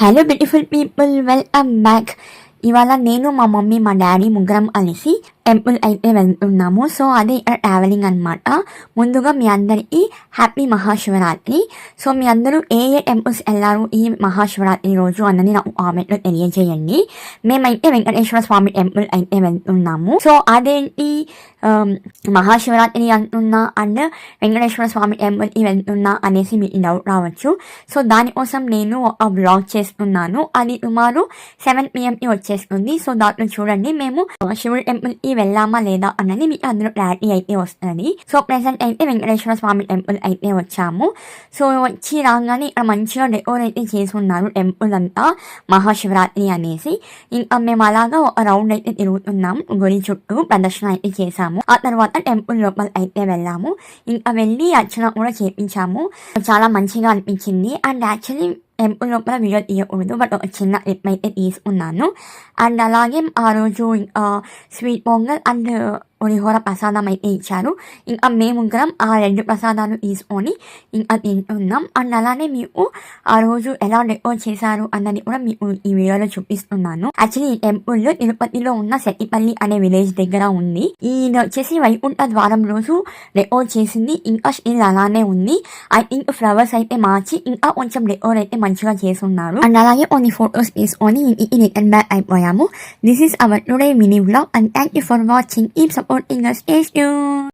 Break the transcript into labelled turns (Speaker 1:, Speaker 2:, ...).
Speaker 1: Hello beautiful people, welcome back. ఇవాళ నేను మా మమ్మీ మా డాడీ ముగ్గురం కలిసి టెంపుల్ అయితే వెళ్తున్నాము. సో అదే ఇక్కడ ట్రావెలింగ్ అనమాట. ముందుగా మీ అందరికీ హ్యాపీ మహాశివరాత్రి. సో మీ అందరూ ఏ టెంపుల్స్ వెళ్ళారు ఈ మహాశివరాత్రి రోజు అన్నది నాకు కామెంట్లో తెలియజేయండి. మేమైతే వెంకటేశ్వర స్వామి టెంపుల్ అయితే వెళ్తున్నాము. సో అదేంటి మహాశివరాత్రి అంటున్నా అండ్ వెంకటేశ్వర స్వామి టెంపుల్కి వెళ్తున్నా అనేసి మీకు డౌట్ రావచ్చు. సో దానికోసం నేను ఒక బ్లాగ్ చేస్తున్నాను. అది సుమారు 7 PM వచ్చేస్తుంది. సో దాంట్లో చూడండి మేము శివుడి టెంపుల్కి వెళ్ళామా లేదా అన్నది మీకు అందులో క్లారిటీ అయితే వస్తుంది. సో ప్రెసెంట్ అయితే వెంకటేశ్వర స్వామి టెంపుల్ అయితే వచ్చాము. సో వచ్చి రాగానే ఇక్కడ మంచిగా డెకోరేట్ అయితే చేసి ఉన్నారు టెంపుల్ అంతా మహాశివరాత్రి అనేసి. ఇంకా మేము అలాగా ఒక రౌండ్ అయితే తిరుగుతున్నాం, గుడి చుట్టూ ప్రదర్శన అయితే చేసాము. ఆ తర్వాత టెంపుల్ లోపల అయితే వెళ్ళాము. ఇంకా వెళ్ళి అర్చన కూడా చేపించాము. చాలా మంచిగా అనిపించింది. అండ్ యాక్చువల్లీ టెంపుల్ లోపల వీడియో తీయకూడదు, బట్ ఒక చిన్న క్లిప్ అయితే తీసుకున్నాను. అండ్ అలాగే ఆ రోజు స్వీట్ పొంగల్ అండ్ పులిహోర ప్రసాదం అయితే ఇచ్చారు. ఇంకా మేము ముగ్గురం ఆ 2 ప్రసాదాలు తీసుకొని ఇంకా తింటున్నాం. అండ్ అలానే మీకు ఆ రోజు ఎలా డెకోర్ చేశారు అన్నది కూడా మీకు ఈ వీడియోలో చూపిస్తున్నాను. యాక్చువల్లీ ఈ టెంపుల్ తిరుపతిలో ఉన్న సెట్టిపల్లి అనే విలేజ్ దగ్గర ఉంది. ఇది వచ్చేసి వైకుంఠ ద్వారం రోజు డెకోర్ చేసింది. ఇంకా స్టిల్ అలానే ఉంది. ఐ థింక్ ఫ్లవర్స్ అయితే మార్చి ఇంకా కొంచెం డెకోర్ అయితే మంచిగా చేస్తున్నారు. అండ్ అలాగే కొన్ని ఫొటోస్ తీసుకొని ఇంటికి రిటర్న్ బ్యాక్ అయిపోయాము. This is our today mini vlog and thank you for watching. Keep supporting us. Stay tuned.